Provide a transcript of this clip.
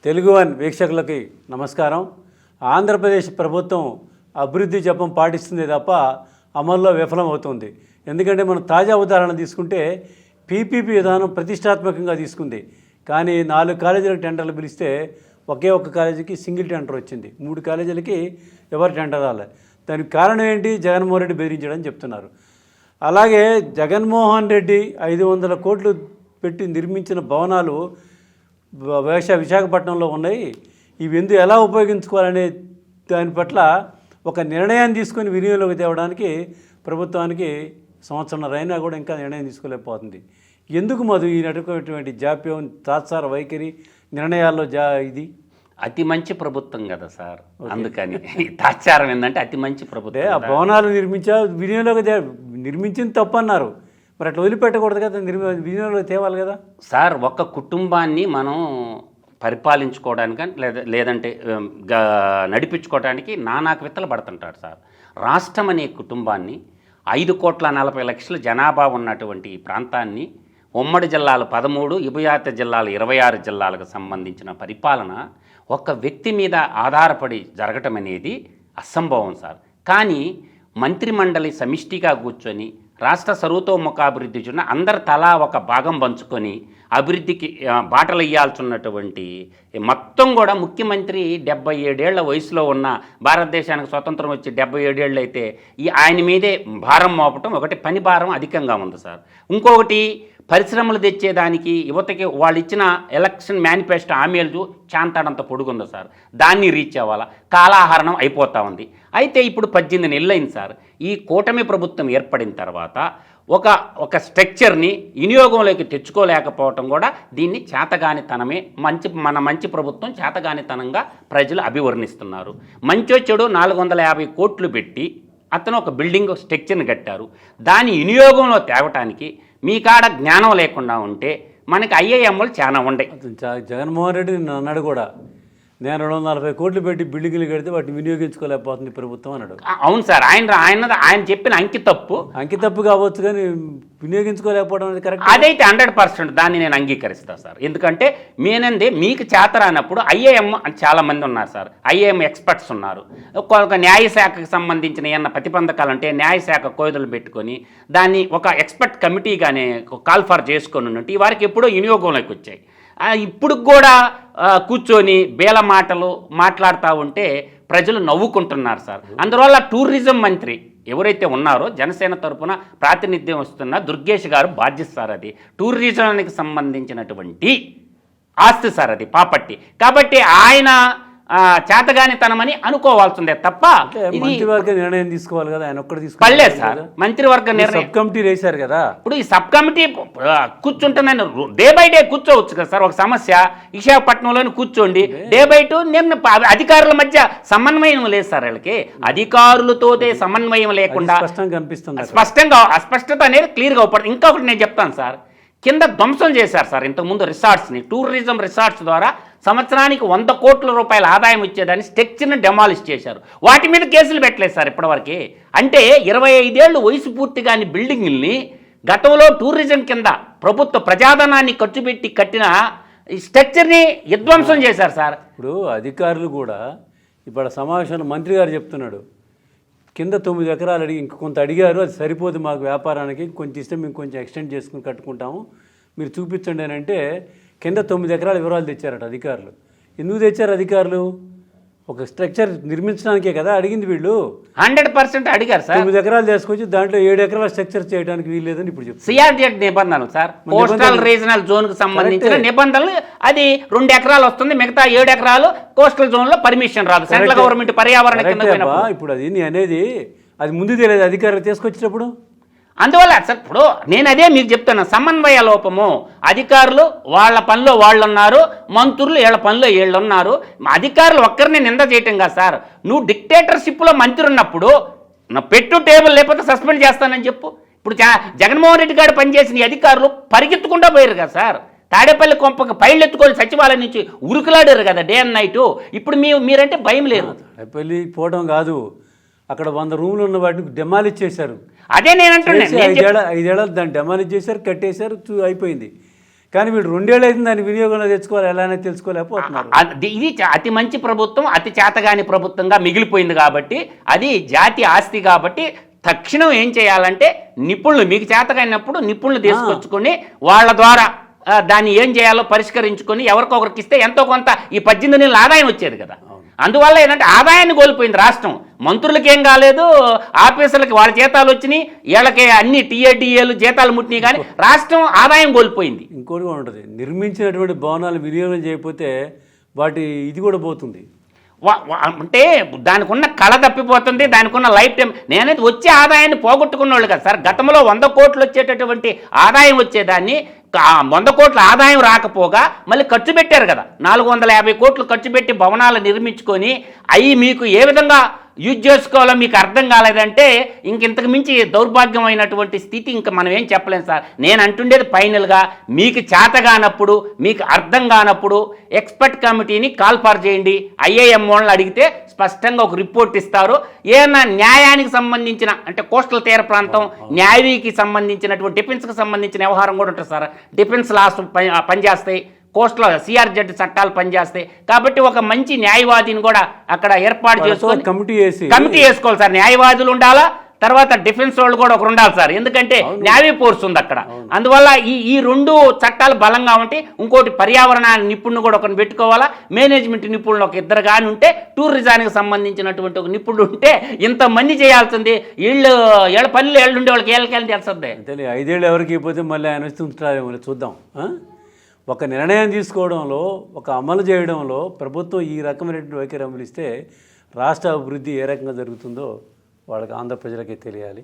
Telugu one వీక్షకులకి నమస్కారం. ఆంధ్రప్రదేశ్ ప్రభుత్వం అభివృద్ధి జపం పాటిస్తుంది తప్ప అమల్లో విఫలమవుతుంది. ఎందుకంటే మనం తాజా ఉదాహరణ తీసుకుంటే పీపీపీ విధానం ప్రతిష్టాత్మకంగా తీసుకుంది. కానీ 4 కాలేజీలకు టెండర్లు పిలిస్తే ఒకే ఒక్క కాలేజీకి సింగిల్ టెండర్ వచ్చింది. 3 కాలేజీలకి ఎవరు టెండర్ రాలేదు. దానికి కారణం ఏంటి? జగన్మోహన్ రెడ్డి బెదిరించడం చెప్తున్నారు. అలాగే జగన్మోహన్ రెడ్డి 500 కోట్లు పెట్టి నిర్మించిన భవనాలు విశాఖపట్నంలో ఉన్నాయి. ఇవి ఎలా ఉపయోగించుకోవాలనే దాని పట్ల ఒక నిర్ణయాన్ని తీసుకొని వినియోగంలోకి తేవడానికి ప్రభుత్వానికి సంవత్సరం అయినా కూడా ఇంకా నిర్ణయం తీసుకోలేకపోతుంది. ఎందుకు మధు ఈ నటుకున్నటువంటి జాప్యం, తాత్సార వైఖరి నిర్ణయాల్లో ఇది? అతి మంచి ప్రభుత్వం కదా సార్, అందుకని తాత్సారం ఏంటంటే అతి మంచి ప్రభుత్వం. ఆ భవనాలు వినియోగంలోకి నిర్మించింది తప్పు అన్నారు, మరి అట్లా వదిలిపెట్టకూడదు కదా, వినియోగంలో తేవాలి కదా సార్. ఒక కుటుంబాన్ని మనం పరిపాలించుకోవడానికి లేదంటే నడిపించుకోవడానికి నానాకవిత్తలు పడుతుంటాడు సార్. రాష్ట్రం అనే కుటుంబాన్ని 5,40,00,000 జనాభా ఉన్నటువంటి ఈ ప్రాంతాన్ని ఉమ్మడి జిల్లాలు 13, విభయాత జిల్లాలు 26 జిల్లాలకు సంబంధించిన పరిపాలన ఒక వ్యక్తి మీద ఆధారపడి జరగటం అనేది అసంభవం సార్. కానీ మంత్రిమండలి సమిష్టిగా కూర్చొని రాష్ట్ర సర్వతోముఖాభివృద్ధి చున్న అందరు తలా ఒక భాగం పంచుకొని అభివృద్ధికి బాటలు ఇయ్యాల్సినటువంటి మొత్తం కూడా ముఖ్యమంత్రి 77 ఏళ్ల వయసులో ఉన్న, భారతదేశానికి స్వతంత్రం వచ్చి 77 ఏళ్ళు అయితే ఆయన మీదే భారం మోపటం ఒకటి, పని భారం అధికంగా ఉంది సార్. ఇంకొకటి పరిశ్రమలు తెచ్చేదానికి యువతకి వాళ్ళు ఇచ్చిన ఎలక్షన్ మేనిఫెస్టో హామీలు చాంతాడంత పొడుగుంది సార్. దాన్ని రీచ్ అవ్వాలా, కాలాహరణం అయిపోతూ ఉంది. అయితే ఇప్పుడు 18 నెలలు అయింది సార్. ఈ కూటమి ప్రభుత్వం ఏర్పడిన తర్వాత ఒక స్ట్రక్చర్ని వినియోగంలోకి తెచ్చుకోలేకపోవటం కూడా దీన్ని చేతగానితనమే. మంచి ప్రభుత్వం చేతగానితనంగా ప్రజలు అభివర్ణిస్తున్నారు. మంచో చెడు 450 కోట్లు పెట్టి అతను ఒక బిల్డింగ్ స్ట్రక్చర్ని కట్టారు. దాని వినియోగంలో తేవటానికి మీ కాడ జ్ఞానం లేకుండా ఉంటే మనకి ఐఐఎంలు చాలా ఉన్నాయి. జగన్మోహన్ రెడ్డి అన్నాడు కూడా, నేను 240 కోట్లు పెట్టి బిల్డింగ్లు కడితే వాటిని వినియోగించుకోలేకపోతుంది ప్రభుత్వం అన్నాడు. అవును సార్, ఆయన చెప్పిన అంకి తప్పు కావచ్చు, కానీ వినియోగించుకోలేకపోవడం అనేది కరెక్ట్. అదైతే 100% దాన్ని నేను అంగీకరిస్తాను సార్. ఎందుకంటే మీకు చేతరానప్పుడు ఐఏఎం చాలామంది ఉన్నారు సార్, ఐఏఎం ఎక్స్పర్ట్స్ ఉన్నారు. ఒక న్యాయశాఖకు సంబంధించిన ఏమన్నా ప్రతిబంధకాలు అంటే న్యాయశాఖ కోయిదలు పెట్టుకొని దాన్ని ఒక ఎక్స్పర్ట్ కమిటీగానే కాల్ఫర్ చేసుకొని ఉన్నట్టు ఈ వారికి ఎప్పుడో వినియోగంలోకి వచ్చాయి. ఇప్పుడు కూడా కూర్చొని బేల మాటలు మాట్లాడుతూ ఉంటే ప్రజలు నవ్వుకుంటున్నారు సార్. అందువల్ల టూరిజం మంత్రి ఎవరైతే ఉన్నారో జనసేన తరఫున ప్రాతినిధ్యం వస్తున్న దుర్గేష్ గారు బాధ్యత. అది టూరిజానికి సంబంధించినటువంటి ఆస్తి సార్, అది ప్రాపర్టీ. కాబట్టి ఆయన చేతగానితనమని అనుకోవాల్సిందే తప్ప మంత్రివర్గ నిర్ణయం తీసుకోవాలి కదా, ఆయన ఒక్కటి తీసుకోలేదు సార్. మంత్రివర్గ నిర్ణయం సబ్ కమిటీ వేశారు కదా. ఇప్పుడు ఈ సబ్ కమిటీ కూర్చుంటున్నాను, డే బై డే కూర్చోవచ్చు కదా సార్. ఒక సమస్య విశాఖపట్నంలోని కూర్చోండి, డే బై డే. నేను అధికారుల మధ్య సమన్వయం లేదు సార్. వాళ్ళకి అధికారులతోటే సమన్వయం లేకుండా స్పష్టంగా కనిపిస్తుంది. అస్పష్టత అనేది క్లియర్గా అవుపడుతుంది. ఇంకొకటి నేను చెప్తాను సార్, కింద ధ్వంసం చేశారు సార్ ఇంతకుముందు రిసార్ట్స్ని. టూరిజం రిసార్ట్స్ ద్వారా సంవత్సరానికి 100 కోట్ల రూపాయల ఆదాయం వచ్చేదాన్ని స్ట్రక్చర్ని డెమాలిష్ చేశారు. వాటి మీద కేసులు పెట్టలేదు సార్ ఇప్పటివరకు. అంటే 25 ఏళ్ళు వయసు పూర్తి కాని బిల్డింగుల్ని గతంలో టూరిజం కింద ప్రభుత్వ ప్రజాధనాన్ని ఖర్చు పెట్టి కట్టిన స్ట్రక్చర్ని విధ్వంసం చేశారు సార్. ఇప్పుడు అధికారులు కూడా ఇప్పుడు సమావేశంలో మంత్రి గారు చెప్తున్నాడు, కింద 9 ఎకరాలు అడిగి కొంత అడిగారు, అది సరిపోదు మాకు వ్యాపారానికి, కొంచెం ఇస్తే మేము కొంచెం ఎక్స్టెండ్ చేసుకుని కట్టుకుంటాము, మీరు చూపించండి అని అంటే కింద 9 ఎకరాల వివరాలు తెచ్చారట అధికారులు. ఎందుకు తెచ్చారు అధికారులు? ఒక స్ట్రక్చర్ నిర్మించడానికే కదా అడిగింది. వీళ్ళు 100% అడిగారు సార్. 9 ఎకరాలు తీసుకొచ్చి దాంట్లో 7 ఎకరాల స్ట్రక్చర్ చేయడానికి వీల్లేదని ఇప్పుడు చెప్తారు. సిఆర్జెడ్ నిబంధనలు సార్, కోస్టల్ రీజనల్ జోన్కి సంబంధించిన నిబంధనలు. అది 2 ఎకరాలు వస్తుంది, మిగతా 7 ఎకరాలు కోస్టల్ జోన్లో పర్మిషన్ రాదు. సెంట్రల్ గవర్నమెంట్ పర్యావరణ ఇప్పుడు అది అనేది అది ముందు తెలియదు అధికారులు తీసుకొచ్చేటప్పుడు. అందువల్ల సార్ ఇప్పుడు నేను అదే మీకు చెప్తున్నా, సమన్వయ లోపము. అధికారులు వాళ్ళ పనిలో వాళ్ళు ఉన్నారు, మంత్రులు వీళ్ళ పనిలో వీళ్ళు ఉన్నారు. అధికారులు ఒక్కరిని నింద చేయటం కాదు సార్. నువ్వు డిక్టేటర్షిప్లో మంత్రి ఉన్నప్పుడు పెట్టు టేబుల్ లేకపోతే సస్పెండ్ చేస్తానని చెప్పు. ఇప్పుడు జగన్మోహన్ రెడ్డి గారు పనిచేసిన అధికారులు పరిగెత్తుకుంటూ పోయారు కదా సార్. తాడేపల్లి కొంపకి పైళ్ళు ఎత్తుకొని సచివాలయం నుంచి ఉరుకులాడారు కదా డే అండ్ నైట్. ఇప్పుడు మీరంటే భయం లేదు. తాడేపల్లి పోవడం కాదు, అక్కడ 100 రూములు ఉన్న వాటిని డెమాలిష్ చేశారు. అదే నేను అంటున్నాను, 5 ఏళ్ళు దాన్ని డెమాలిష్ చేశారు, కట్టేశారు, అయిపోయింది. కానీ వీళ్ళు 2 ఏళ్ళు అయితే దాన్ని వినియోగంలో తెచ్చుకోవాలి, ఎలా అనేది తెలుసుకోలేకపోతున్నారు. ఇది అతి మంచి ప్రభుత్వం, అతి చేతగాని ప్రభుత్వంగా మిగిలిపోయింది కాబట్టి, అది జాతి ఆస్తి కాబట్టి తక్షణం ఏం చేయాలంటే నిపుణులు, మీకు చేతగానప్పుడు నిపుణులు తీసుకొచ్చుకొని వాళ్ళ ద్వారా దాన్ని ఏం చేయాలో పరిష్కరించుకొని ఎవరికొకరికి ఇస్తే ఎంతో కొంత ఈ 18 నెలల ఆదాయం వచ్చేది కదా. అందువల్ల ఏంటంటే ఆదాయాన్ని కోల్పోయింది రాష్ట్రం. మంత్రులకి ఏం కాలేదు, ఆఫీసర్లకి వాళ్ళ జీతాలు వచ్చినాయి, వీళ్ళకి అన్ని టీఏలు జీతాలు ముట్టినాయి, కానీ రాష్ట్రం ఆదాయం కోల్పోయింది. ఇంకోటి కూడా ఉంటుంది, నిర్మించినటువంటి భవనాలు వినియోగం చేయకపోతే వాటి ఇది కూడా పోతుంది. అంటే దానికి ఉన్న కళ తప్పిపోతుంది, దానికి ఉన్న లైఫ్ టైం. నేనైతే వచ్చే ఆదాయాన్ని పోగొట్టుకున్న వాళ్ళు కదా సార్. గతంలో 100 కోట్లు వచ్చేటటువంటి ఆదాయం వచ్చేదాన్ని 100 కోట్ల ఆదాయం రాకపోగా మళ్ళీ ఖర్చు పెట్టారు కదా. 450 కోట్లు ఖర్చు పెట్టి భవనాలు నిర్మించుకొని అవి మీకు ఏ విధంగా యూజ్ చేసుకోవాలో మీకు అర్థం కాలేదంటే ఇంతకు మించి దౌర్భాగ్యమైనటువంటి స్థితి ఇంకా మనం ఏం చెప్పలేం సార్. నేను అంటుండేది ఫైనల్గా, మీకు చేతగానప్పుడు, మీకు అర్థం కానప్పుడు ఎక్స్పర్ట్ కమిటీని కాల్పార్ చేయండి. ఐఏఎం వాళ్ళని అడిగితే స్పష్టంగా ఒక రిపోర్ట్ ఇస్తారు. ఏమన్నా న్యాయానికి సంబంధించిన, అంటే కోస్టల్ తీర ప్రాంతం న్యాయకి సంబంధించినటువంటి, డిఫెన్స్కి సంబంధించిన వ్యవహారం కూడా ఉంటుంది సార్. డిఫెన్స్ లాస్ పనిచేస్తాయి, కోస్టల్ సిఆర్జెడ్ చట్టాలు పనిచేస్తాయి. కాబట్టి ఒక మంచి న్యాయవాదిని కూడా అక్కడ ఏర్పాటు చేసుకొని కమిటీ వేసుకోవాలి సార్. న్యాయవాదులు ఉండాలా, తర్వాత డిఫెన్స్ వాళ్ళు కూడా ఒకరు ఉండాలి సార్. ఎందుకంటే నేవీ ఫోర్స్ ఉంది అక్కడ. అందువల్ల ఈ 2 చట్టాలు బలంగా ఉంటే, ఇంకోటి పర్యావరణ నిపుణులు కూడా ఒకరిని పెట్టుకోవాలా, మేనేజ్మెంట్ నిపుణులు ఒక 2 కానీ ఉంటే, టూరిజానికి సంబంధించినటువంటి ఒక నిపుణుడు ఉంటే ఇంతమంది చేయాల్సింది. ఏళ్ళ పనులు ఏళ్ళుండే వాళ్ళకి ఏళ్ళకెళ్ళి తెలుస్తుంది. అంతే 5 ఏళ్ళు ఎవరికి ఇవ్వకపోతే మళ్ళీ ఆయన వస్తుంటారేమో చూద్దాం. ఒక నిర్ణయం తీసుకోవడంలో, ఒక అమలు చేయడంలో ప్రభుత్వం ఈ రకమైనటువంటి వైఖరి అమలిస్తే రాష్ట్ర అభివృద్ధి ఏ రకంగా జరుగుతుందో వాళ్ళకి, ఆంధ్ర ప్రజలకే తెలియాలి.